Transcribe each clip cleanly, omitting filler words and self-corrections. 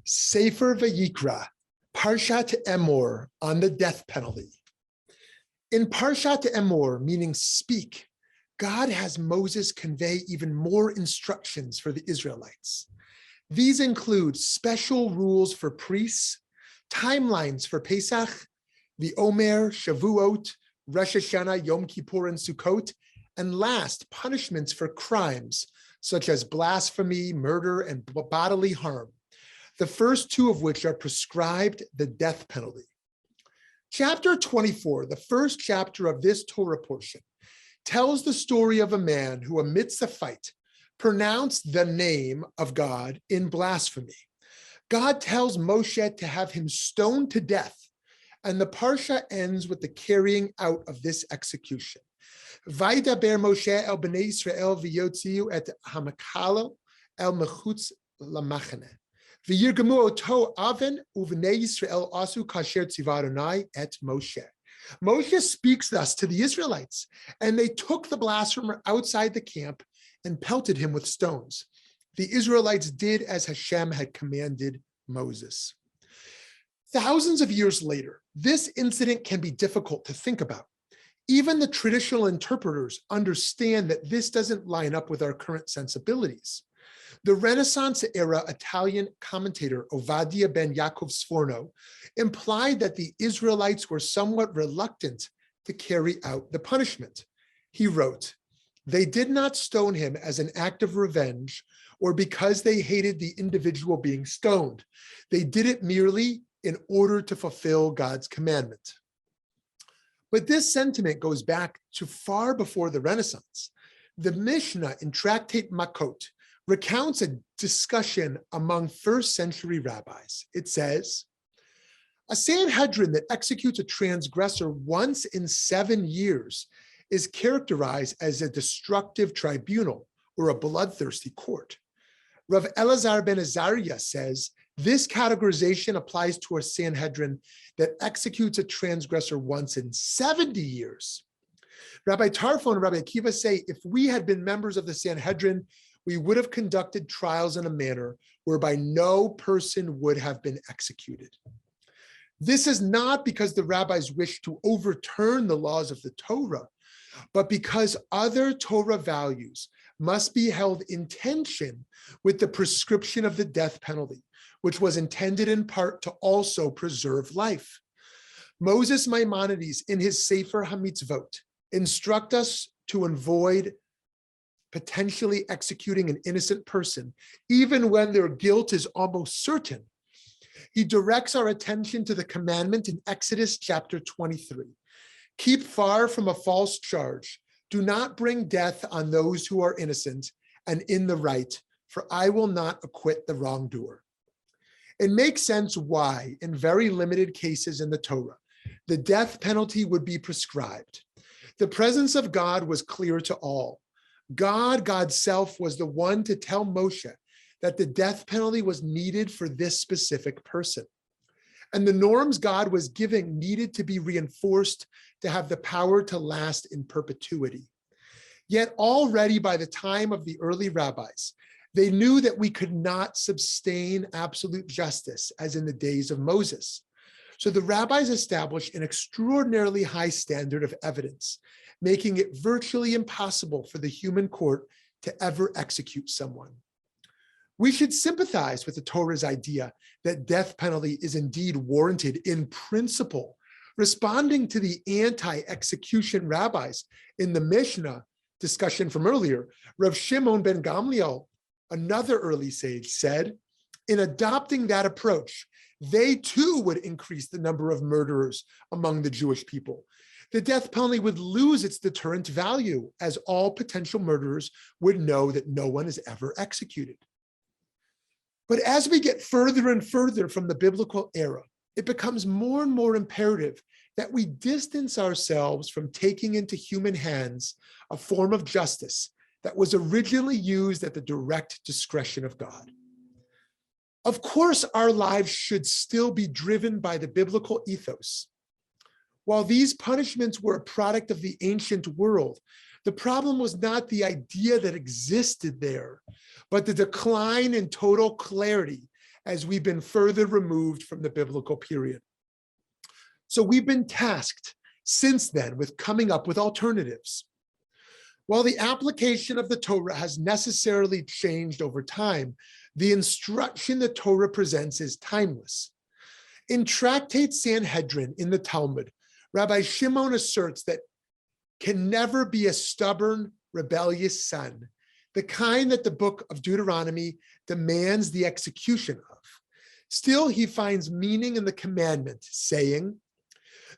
Sefer Vayikra, Parshat Emor on the death penalty. In Parshat Emor, meaning speak, God has Moses convey even more instructions for the Israelites. These include special rules for priests, timelines for Pesach, the Omer, Shavuot, Rosh Hashanah, Yom Kippur, and Sukkot, and last, punishments for crimes such as blasphemy, murder, and bodily harm, the first two of which are prescribed the death penalty. Chapter 24, the first chapter of this Torah portion, tells the story of a man who, amidst a fight, pronounced the name of God in blasphemy. God tells Moshe to have him stoned to death, and the Parsha ends with the carrying out of this execution. Vaydaber Moshe el bnei Yisrael v'yotziu et hamakalo el mechutz lamachane. V'yirgamu oto aven uvnei Yisrael asu kasher tziva Adonai et Moshe. Moshe speaks thus to the Israelites, and they took the blasphemer outside the camp and pelted him with stones. The Israelites did as Hashem had commanded Moses. Thousands of years later, this incident can be difficult to think about. Even the traditional interpreters understand that this doesn't line up with our current sensibilities. The Renaissance-era Italian commentator Ovadia ben Yaakov Sforno implied that the Israelites were somewhat reluctant to carry out the punishment. He wrote, "They did not stone him as an act of revenge or because they hated the individual being stoned. They did it merely in order to fulfill God's commandment." But this sentiment goes back to far before the Renaissance. The Mishnah in Tractate Makot recounts a discussion among first-century rabbis. It says, "A Sanhedrin that executes a transgressor once in 7 years is characterized as a destructive tribunal or a bloodthirsty court." Rav Elazar ben Azariah says, this categorization applies to a Sanhedrin that executes a transgressor once in 70 years. Rabbi Tarfon and Rabbi Akiva say, if we had been members of the Sanhedrin, we would have conducted trials in a manner whereby no person would have been executed. This is not because the rabbis wish to overturn the laws of the Torah, but because other Torah values must be held in tension with the prescription of the death penalty, which was intended in part to also preserve life. Moses Maimonides, in his Sefer HaMitzvot, instruct us to avoid potentially executing an innocent person, even when their guilt is almost certain. He directs our attention to the commandment in Exodus chapter 23. Keep far from a false charge. Do not bring death on those who are innocent and in the right, for I will not acquit the wrongdoer. It makes sense why, in very limited cases in the Torah, the death penalty would be prescribed. The presence of God was clear to all. God's self, was the one to tell Moshe that the death penalty was needed for this specific person. And the norms God was giving needed to be reinforced to have the power to last in perpetuity. Yet already by the time of the early rabbis, they knew that we could not sustain absolute justice as in the days of Moses. So the rabbis established an extraordinarily high standard of evidence, making it virtually impossible for the human court to ever execute someone. We should sympathize with the Torah's idea that death penalty is indeed warranted in principle, responding to the anti-execution rabbis in the Mishnah discussion from earlier. Rav Shimon ben Gamliel, another early sage, said, in adopting that approach, they too would increase the number of murderers among the Jewish people. The death penalty would lose its deterrent value, as all potential murderers would know that no one is ever executed. But as we get further and further from the biblical era, it becomes more and more imperative that we distance ourselves from taking into human hands a form of justice that was originally used at the direct discretion of God. Of course, our lives should still be driven by the biblical ethos. While these punishments were a product of the ancient world, the problem was not the idea that existed there, but the decline in total clarity as we've been further removed from the biblical period. So we've been tasked since then with coming up with alternatives. While the application of the Torah has necessarily changed over time, the instruction the Torah presents is timeless. In Tractate Sanhedrin in the Talmud, Rabbi Shimon asserts that can never be a stubborn, rebellious son, the kind that the book of Deuteronomy demands the execution of. Still, he finds meaning in the commandment, saying,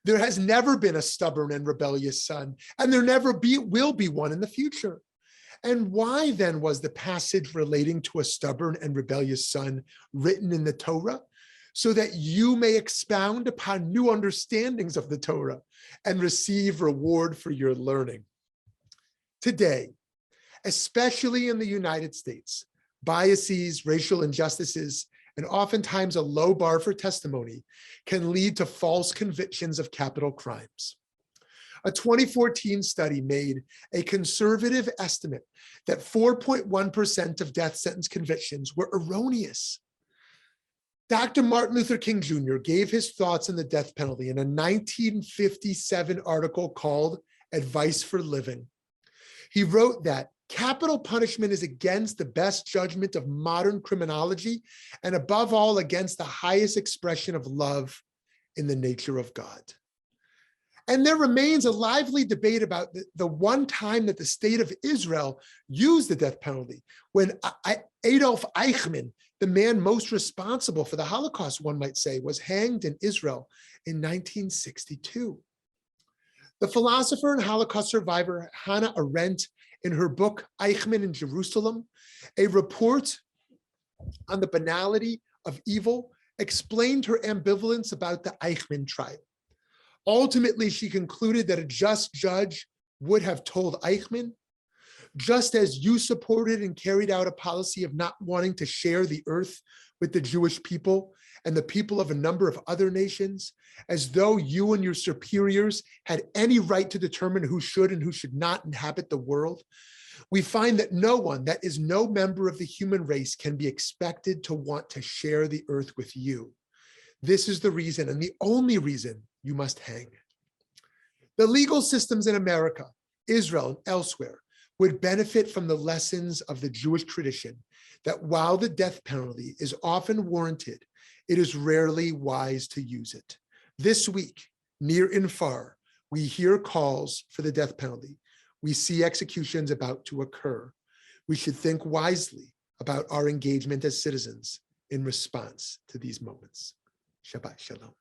there has never been a stubborn and rebellious son, and there never will be one in the future. And why then was the passage relating to a stubborn and rebellious son written in the Torah? So that you may expound upon new understandings of the Torah and receive reward for your learning. Today, especially in the United States, biases, racial injustices, and oftentimes a low bar for testimony can lead to false convictions of capital crimes. A 2014 study made a conservative estimate that 4.1% of death sentence convictions were erroneous. Dr. Martin Luther King Jr. gave his thoughts on the death penalty in a 1957 article called Advice for Living. He wrote that capital punishment is against the best judgment of modern criminology and above all against the highest expression of love in the nature of God. And there remains a lively debate about the one time that the state of Israel used the death penalty, when Adolf Eichmann, the man most responsible for the Holocaust, one might say, was hanged in Israel in 1962. The philosopher and Holocaust survivor Hannah Arendt, in her book, Eichmann in Jerusalem, a report on the banality of evil, explained her ambivalence about the Eichmann trial. Ultimately, she concluded that a just judge would have told Eichmann, just as you supported and carried out a policy of not wanting to share the earth with the Jewish people and the people of a number of other nations, as though you and your superiors had any right to determine who should and who should not inhabit the world, we find that no one, that is no member of the human race, can be expected to want to share the earth with you. This is the reason, and the only reason, you must hang. The legal systems in America, Israel, and elsewhere would benefit from the lessons of the Jewish tradition that while the death penalty is often warranted, it is rarely wise to use it. This week, near and far, we hear calls for the death penalty. We see executions about to occur. We should think wisely about our engagement as citizens in response to these moments. Shabbat Shalom.